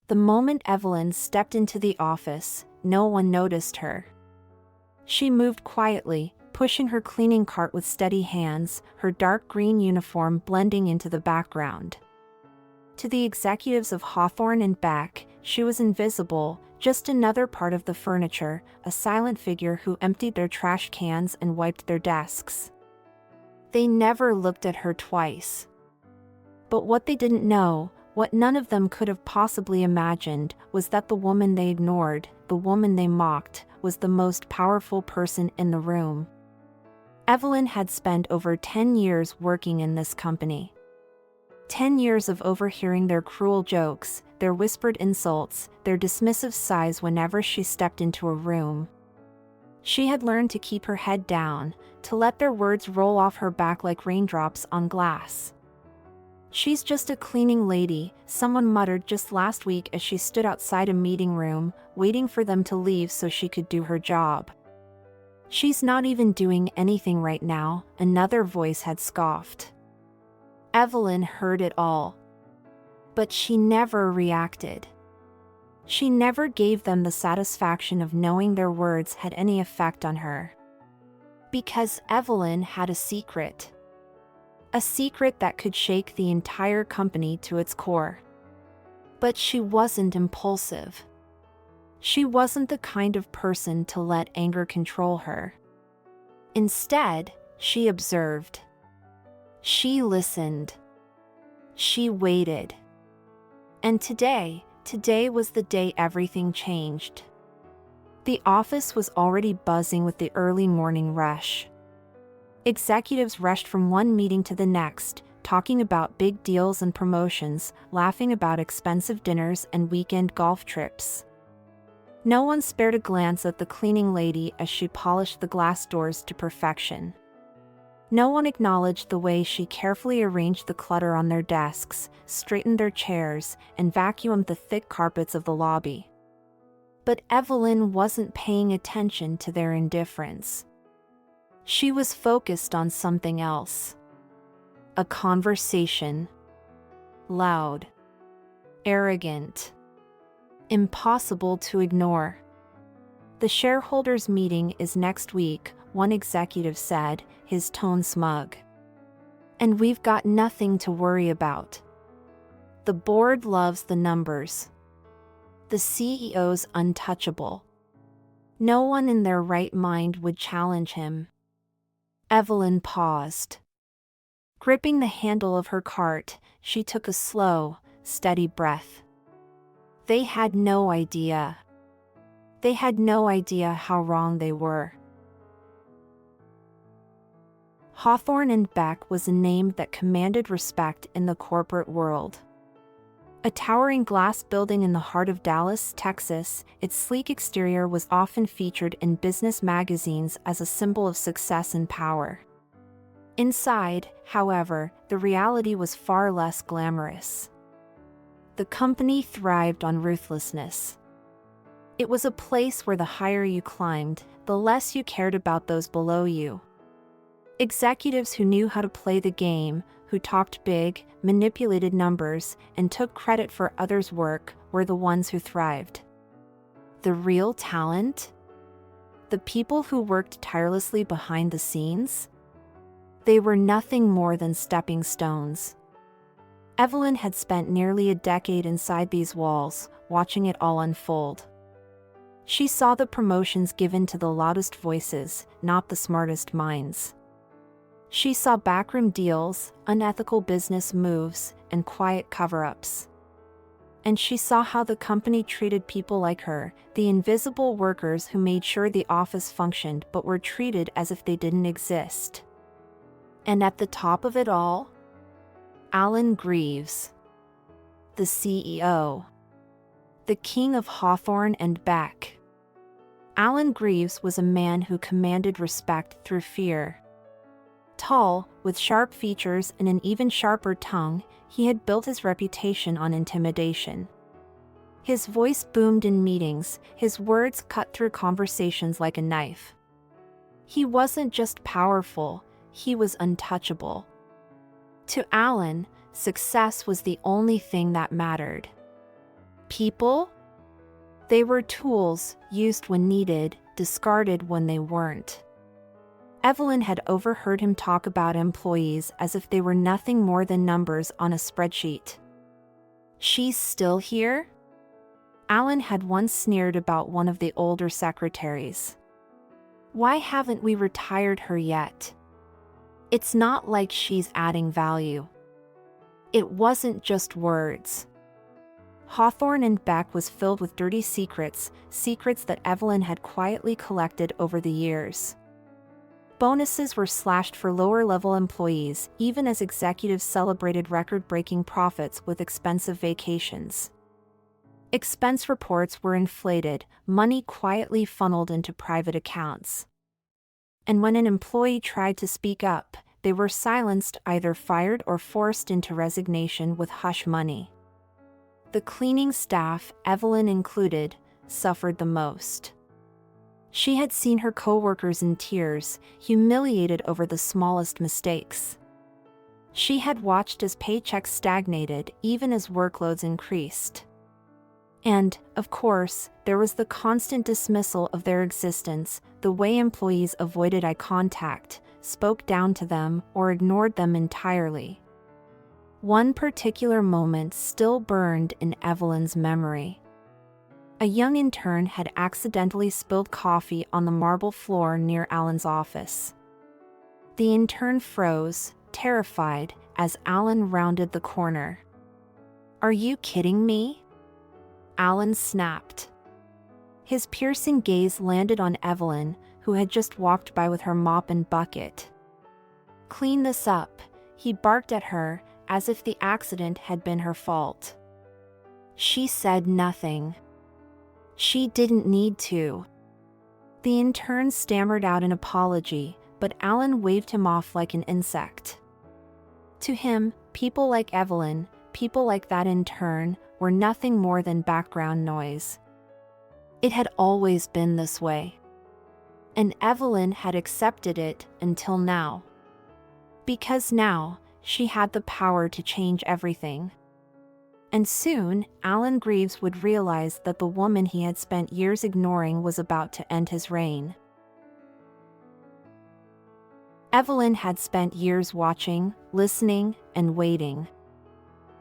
The moment Evelyn stepped into the office, no one noticed her. She moved quietly, pushing her cleaning cart with steady hands, her dark green uniform blending into the background. To the executives of Hawthorne and Beck, she was invisible, just another part of the furniture, a silent figure who emptied their trash cans and wiped their desks. They never looked at her twice. But what they didn't know, what none of them could have possibly imagined, was that the woman they ignored, the woman they mocked, was the most powerful person in the room. Evelyn had spent over 10 years working in this company. 10 years of overhearing their cruel jokes, their whispered insults, their dismissive sighs whenever she stepped into a room. She had learned to keep her head down, to let their words roll off her back like raindrops on glass. "She's just a cleaning lady," someone muttered just last week as she stood outside a meeting room, waiting for them to leave so she could do her job. "She's not even doing anything right now," another voice had scoffed. Evelyn heard it all. But she never reacted. She never gave them the satisfaction of knowing their words had any effect on her. Because Evelyn had a secret. A secret that could shake the entire company to its core. But she wasn't impulsive. She wasn't the kind of person to let anger control her. Instead, she observed. She listened. She waited. And today was the day everything changed. The office was already buzzing with the early morning rush. Executives rushed from one meeting to the next, talking about big deals and promotions, laughing about expensive dinners and weekend golf trips. No one spared a glance at the cleaning lady as she polished the glass doors to perfection. No one acknowledged the way she carefully arranged the clutter on their desks, straightened their chairs, and vacuumed the thick carpets of the lobby. But Evelyn wasn't paying attention to their indifference. She was focused on something else. A conversation. Loud. Arrogant. Impossible to ignore. "The shareholders' meeting is next week," one executive said, his tone smug. "And we've got nothing to worry about. The board loves the numbers. The CEO's untouchable. No one in their right mind would challenge him." Evelyn paused. Gripping the handle of her cart, she took a slow, steady breath. They had no idea. They had no idea how wrong they were. Hawthorne and Beck was a name that commanded respect in the corporate world. A towering glass building in the heart of Dallas, Texas, its sleek exterior was often featured in business magazines as a symbol of success and power. Inside, however, the reality was far less glamorous. The company thrived on ruthlessness. It was a place where the higher you climbed, the less you cared about those below you. Executives who knew how to play the game, who talked big, manipulated numbers, and took credit for others' work, were the ones who thrived. The real talent? The people who worked tirelessly behind the scenes? They were nothing more than stepping stones. Evelyn had spent nearly a decade inside these walls, watching it all unfold. She saw the promotions given to the loudest voices, not the smartest minds. She saw backroom deals, unethical business moves, and quiet cover-ups. And she saw how the company treated people like her, the invisible workers who made sure the office functioned but were treated as if they didn't exist. And at the top of it all, Alan Greaves, the CEO, the king of Hawthorne and Beck. Alan Greaves was a man who commanded respect through fear. Tall, with sharp features and an even sharper tongue, he had built his reputation on intimidation. His voice boomed in meetings, his words cut through conversations like a knife. He wasn't just powerful, he was untouchable. To Alan, success was the only thing that mattered. People? They were tools, used when needed, discarded when they weren't. Evelyn had overheard him talk about employees as if they were nothing more than numbers on a spreadsheet. She's still here? Alan had once sneered about one of the older secretaries. Why haven't we retired her yet? It's not like she's adding value. It wasn't just words. Hawthorne and Beck was filled with dirty secrets, secrets that Evelyn had quietly collected over the years. Bonuses were slashed for lower-level employees, even as executives celebrated record-breaking profits with expensive vacations. Expense reports were inflated, money quietly funneled into private accounts. And when an employee tried to speak up, they were silenced, either fired or forced into resignation with hush money. The cleaning staff, Evelyn included, suffered the most. She had seen her coworkers in tears, humiliated over the smallest mistakes. She had watched as paychecks stagnated even as workloads increased. And, of course, there was the constant dismissal of their existence, the way employees avoided eye contact, spoke down to them, or ignored them entirely. One particular moment still burned in Evelyn's memory. A young intern had accidentally spilled coffee on the marble floor near Alan's office. The intern froze, terrified, as Alan rounded the corner. "Are you kidding me?" Alan snapped. His piercing gaze landed on Evelyn, who had just walked by with her mop and bucket. "Clean this up," he barked at her, as if the accident had been her fault. She said nothing. She didn't need to. The intern stammered out an apology, but Alan waved him off like an insect. To him, people like Evelyn, people like that intern, were nothing more than background noise. It had always been this way. And Evelyn had accepted it until now. Because now, she had the power to change everything. And soon, Alan Greaves would realize that the woman he had spent years ignoring was about to end his reign. Evelyn had spent years watching, listening, and waiting.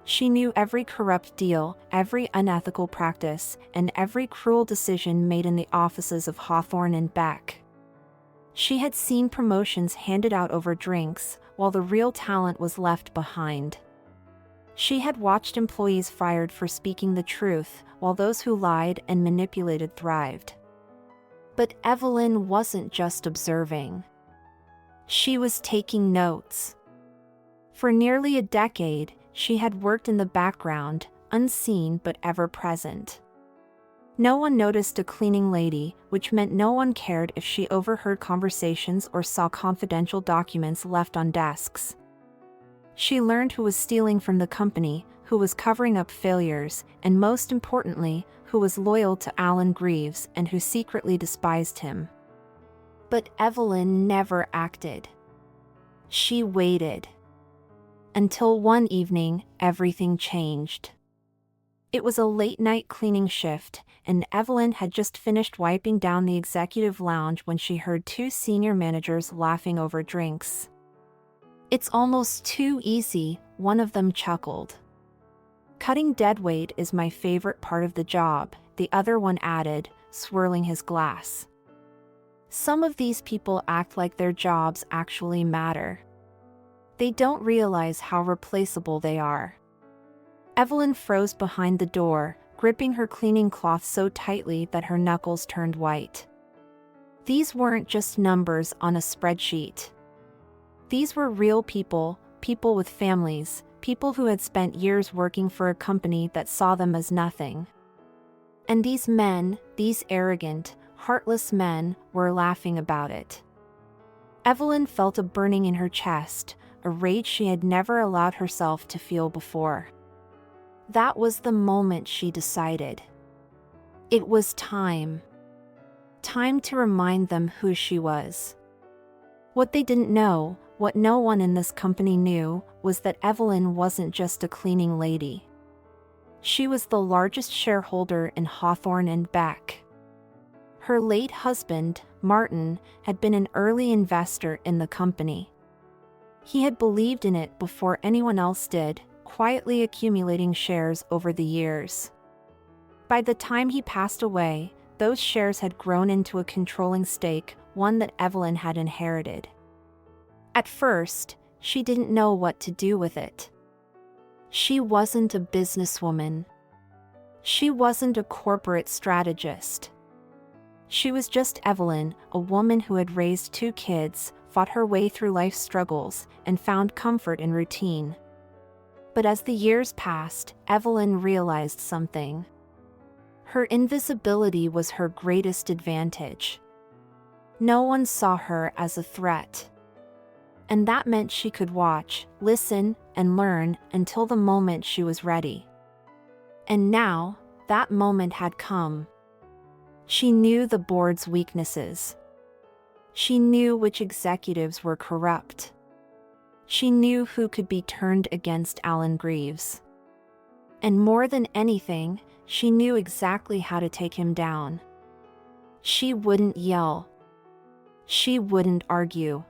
She knew every corrupt deal, every unethical practice, and every cruel decision made in the offices of Hawthorne and Beck. She had seen promotions handed out over drinks, while the real talent was left behind. She had watched employees fired for speaking the truth, while those who lied and manipulated thrived. But Evelyn wasn't just observing. She was taking notes. For nearly a decade, she had worked in the background, unseen but ever present. No one noticed a cleaning lady, which meant no one cared if she overheard conversations or saw confidential documents left on desks. She learned who was stealing from the company, who was covering up failures, and most importantly, who was loyal to Alan Greaves and who secretly despised him. But Evelyn never acted. She waited. Until one evening, everything changed. It was a late-night cleaning shift, and Evelyn had just finished wiping down the executive lounge when she heard two senior managers laughing over drinks. "It's almost too easy," one of them chuckled. "Cutting deadweight is my favorite part of the job," the other one added, swirling his glass. Some of these people act like their jobs actually matter. They don't realize how replaceable they are. Evelyn froze behind the door, gripping her cleaning cloth so tightly that her knuckles turned white. These weren't just numbers on a spreadsheet. These were real people, people with families, people who had spent years working for a company that saw them as nothing. And these men, these arrogant, heartless men, were laughing about it. Evelyn felt a burning in her chest, a rage she had never allowed herself to feel before. That was the moment she decided. It was time. Time to remind them who she was. What they didn't know, what no one in this company knew, was that Evelyn wasn't just a cleaning lady. She was the largest shareholder in Hawthorne and Beck. Her late husband, Martin, had been an early investor in the company. He had believed in it before anyone else did, quietly accumulating shares over the years. By the time he passed away, those shares had grown into a controlling stake, one that Evelyn had inherited. At first, she didn't know what to do with it. She wasn't a businesswoman. She wasn't a corporate strategist. She was just Evelyn, a woman who had raised 2 kids, fought her way through life's struggles, and found comfort in routine. But as the years passed, Evelyn realized something. Her invisibility was her greatest advantage. No one saw her as a threat. And that meant she could watch, listen, and learn until the moment she was ready. And now, that moment had come. She knew the board's weaknesses. She knew which executives were corrupt. She knew who could be turned against Alan Greaves. And more than anything, she knew exactly how to take him down. She wouldn't yell. She wouldn't argue.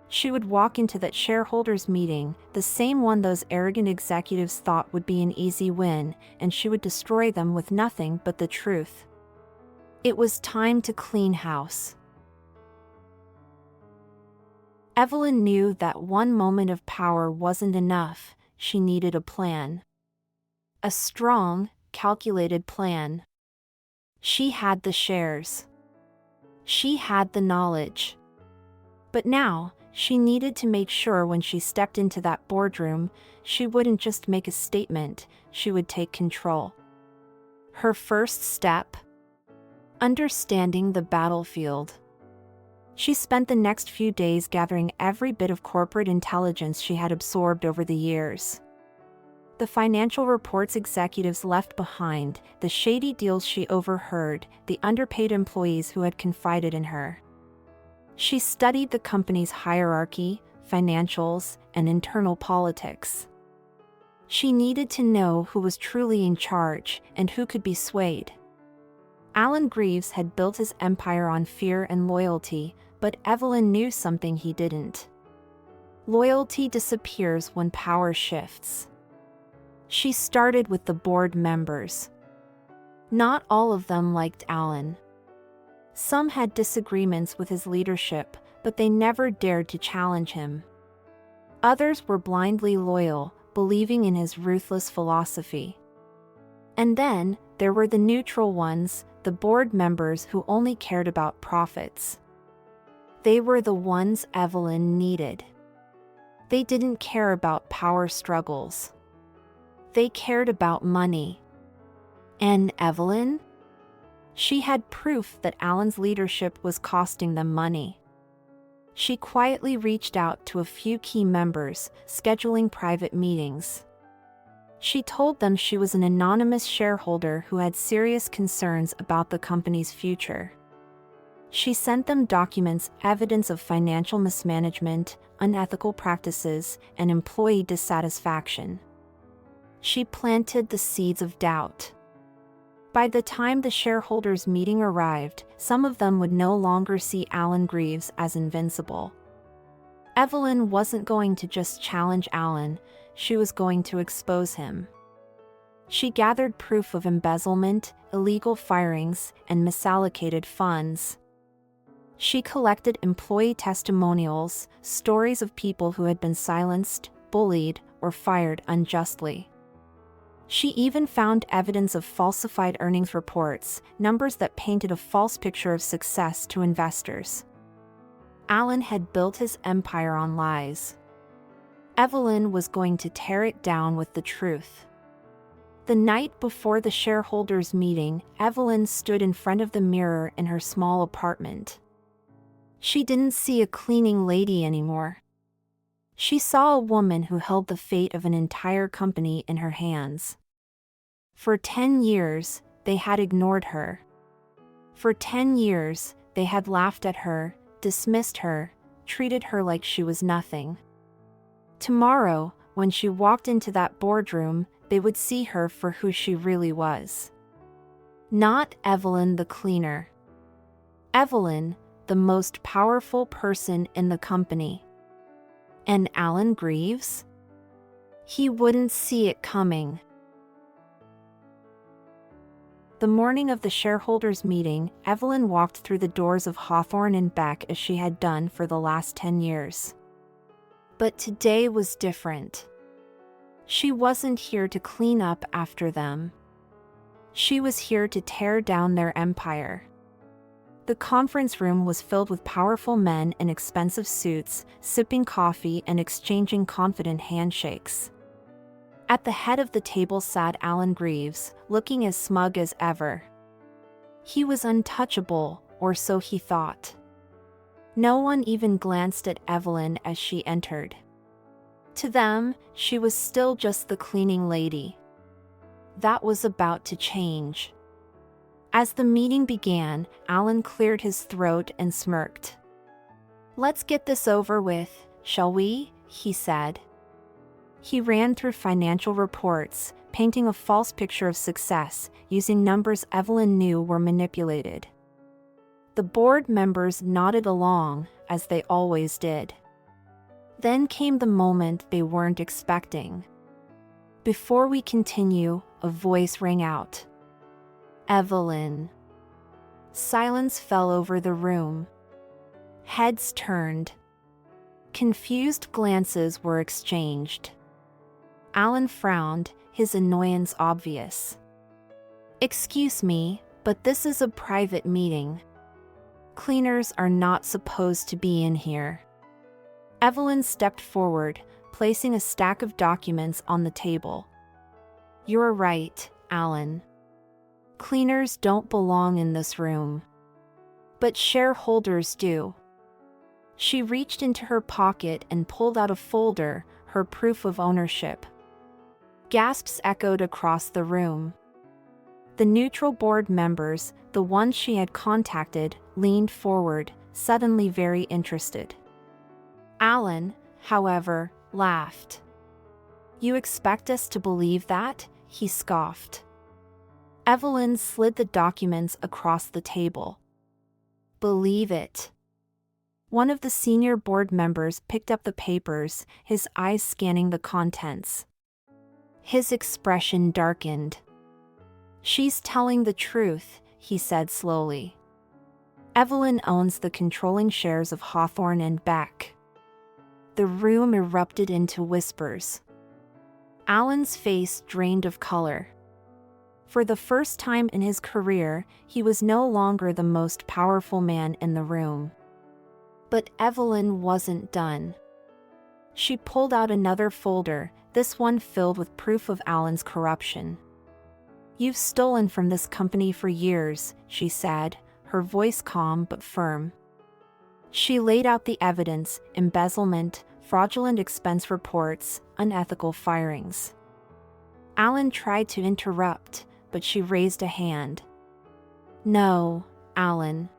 She would walk into that shareholders' meeting, the same one those arrogant executives thought would be an easy win, and she would destroy them with nothing but the truth. It was time to clean house. Evelyn knew that one moment of power wasn't enough. She needed a plan. A strong, calculated plan. She had the shares. She had the knowledge. But now, she needed to make sure when she stepped into that boardroom, she wouldn't just make a statement, she would take control. Her first step? Understanding the battlefield. She spent the next few days gathering every bit of corporate intelligence she had absorbed over the years. The financial reports executives left behind, the shady deals she overheard, the underpaid employees who had confided in her. She studied the company's hierarchy, financials, and internal politics. She needed to know who was truly in charge and who could be swayed. Alan Greaves had built his empire on fear and loyalty, but Evelyn knew something he didn't. Loyalty disappears when power shifts. She started with the board members. Not all of them liked Alan. Some had disagreements with his leadership, but they never dared to challenge him. Others were blindly loyal, believing in his ruthless philosophy. And then, there were the neutral ones, the board members who only cared about profits. They were the ones Evelyn needed. They didn't care about power struggles. They cared about money. And Evelyn? She had proof that Alan's leadership was costing them money. She quietly reached out to a few key members, scheduling private meetings. She told them she was an anonymous shareholder who had serious concerns about the company's future. She sent them documents, evidence of financial mismanagement, unethical practices, and employee dissatisfaction. She planted the seeds of doubt. By the time the shareholders' meeting arrived, some of them would no longer see Alan Greaves as invincible. Evelyn wasn't going to just challenge Alan, she was going to expose him. She gathered proof of embezzlement, illegal firings, and misallocated funds. She collected employee testimonials, stories of people who had been silenced, bullied, or fired unjustly. She even found evidence of falsified earnings reports, numbers that painted a false picture of success to investors. Alan had built his empire on lies. Evelyn was going to tear it down with the truth. The night before the shareholders' meeting, Evelyn stood in front of the mirror in her small apartment. She didn't see a cleaning lady anymore. She saw a woman who held the fate of an entire company in her hands. For 10 years, they had ignored her. For 10 years, they had laughed at her, dismissed her, treated her like she was nothing. Tomorrow, when she walked into that boardroom, they would see her for who she really was. Not Evelyn the cleaner. Evelyn, the most powerful person in the company. And Alan Greaves? He wouldn't see it coming. The morning of the shareholders' meeting, Evelyn walked through the doors of Hawthorne and Beck as she had done for the last 10 years. But today was different. She wasn't here to clean up after them. She was here to tear down their empire. The conference room was filled with powerful men in expensive suits, sipping coffee and exchanging confident handshakes. At the head of the table sat Alan Greaves, looking as smug as ever. He was untouchable, or so he thought. No one even glanced at Evelyn as she entered. To them, she was still just the cleaning lady. That was about to change. As the meeting began, Alan cleared his throat and smirked. "Let's get this over with, shall we?" he said. He ran through financial reports, painting a false picture of success, using numbers Evelyn knew were manipulated. The board members nodded along, as they always did. Then came the moment they weren't expecting. Before we continue, a voice rang out. "Evelyn." Silence fell over the room. Heads turned. Confused glances were exchanged. Alan frowned, his annoyance obvious. "Excuse me, but this is a private meeting. Cleaners are not supposed to be in here." Evelyn stepped forward, placing a stack of documents on the table. "You're right, Alan. Cleaners don't belong in this room. But shareholders do." She reached into her pocket and pulled out a folder, her proof of ownership. Gasps echoed across the room. The neutral board members, the ones she had contacted, leaned forward, suddenly very interested. Alan, however, laughed. "You expect us to believe that?" he scoffed. Evelyn slid the documents across the table. "Believe it." One of the senior board members picked up the papers, his eyes scanning the contents. His expression darkened. "She's telling the truth," he said slowly. "Evelyn owns the controlling shares of Hawthorne and Beck." The room erupted into whispers. Alan's face drained of color. For the first time in his career, he was no longer the most powerful man in the room. But Evelyn wasn't done. She pulled out another folder, this one filled with proof of Alan's corruption. "You've stolen from this company for years," she said, her voice calm but firm. She laid out the evidence: embezzlement, fraudulent expense reports, unethical firings. Alan tried to interrupt, but she raised a hand. "No, Alan.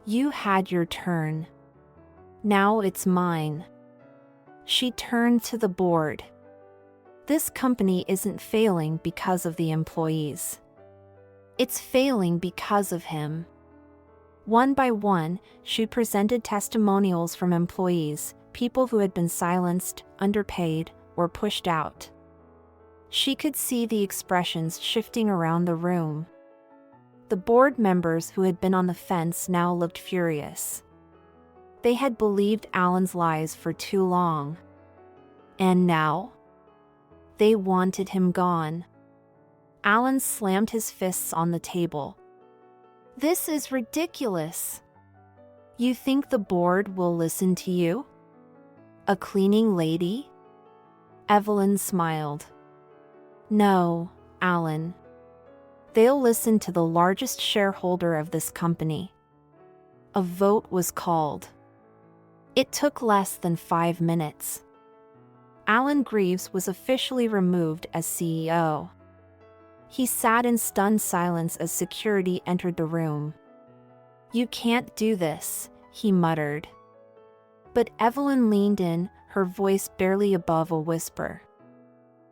You had your turn. Now it's mine." She turned to the board. This company isn't failing because of the employees. It's failing because of him. One by one, she presented testimonials from employees, people who had been silenced, underpaid, or pushed out. She could see the expressions shifting around the room. The board members who had been on the fence now looked furious. They had believed Alan's lies for too long. And now? They wanted him gone. Alan slammed his fists on the table. "This is ridiculous. You think the board will listen to you? A cleaning lady?" Evelyn smiled. "No, Alan. They'll listen to the largest shareholder of this company." A vote was called. It took less than 5 minutes. Alan Greaves was officially removed as CEO. He sat in stunned silence as security entered the room. "You can't do this," he muttered. But Evelyn leaned in, her voice barely above a whisper.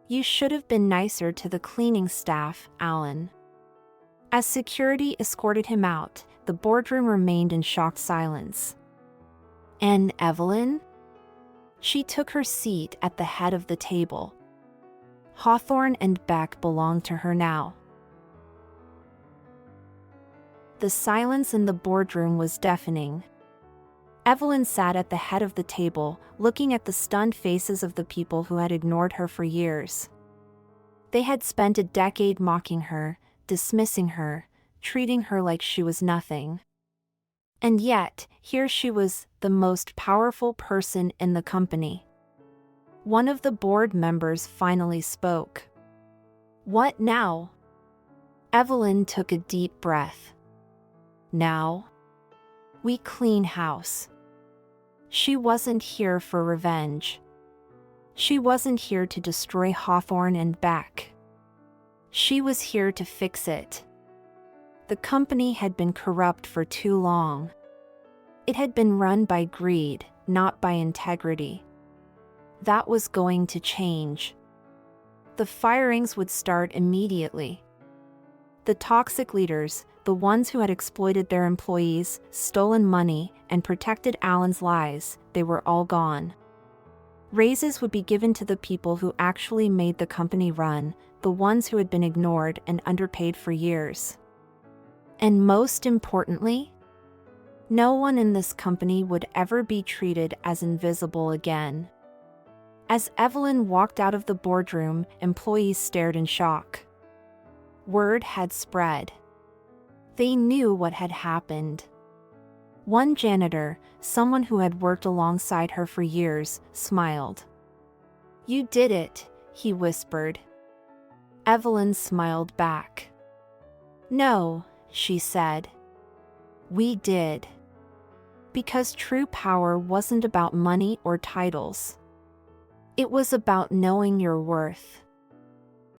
You should have been nicer to the cleaning staff, Alan. As security escorted him out, the boardroom remained in shocked silence. And Evelyn? She took her seat at the head of the table. Hawthorne and Beck belonged to her now. The silence in the boardroom was deafening. Evelyn sat at the head of the table, looking at the stunned faces of the people who had ignored her for years. They had spent a decade mocking her, dismissing her, treating her like she was nothing. And yet, here she was, the most powerful person in the company. One of the board members finally spoke. "What now?" Evelyn took a deep breath. "Now? We clean house." She wasn't here for revenge. She wasn't here to destroy Hawthorne and Beck. She was here to fix it. The company had been corrupt for too long. It had been run by greed, not by integrity. That was going to change. The firings would start immediately. The toxic leaders, the ones who had exploited their employees, stolen money, and protected Alan's lies, they were all gone. Raises would be given to the people who actually made the company run, the ones who had been ignored and underpaid for years. And most importantly, no one in this company would ever be treated as invisible again. As Evelyn walked out of the boardroom, employees stared in shock. Word had spread. They knew what had happened. One janitor, someone who had worked alongside her for years, smiled. "You did it," he whispered. Evelyn smiled back. "No," she said. "We did." Because true power wasn't about money or titles. It was about knowing your worth.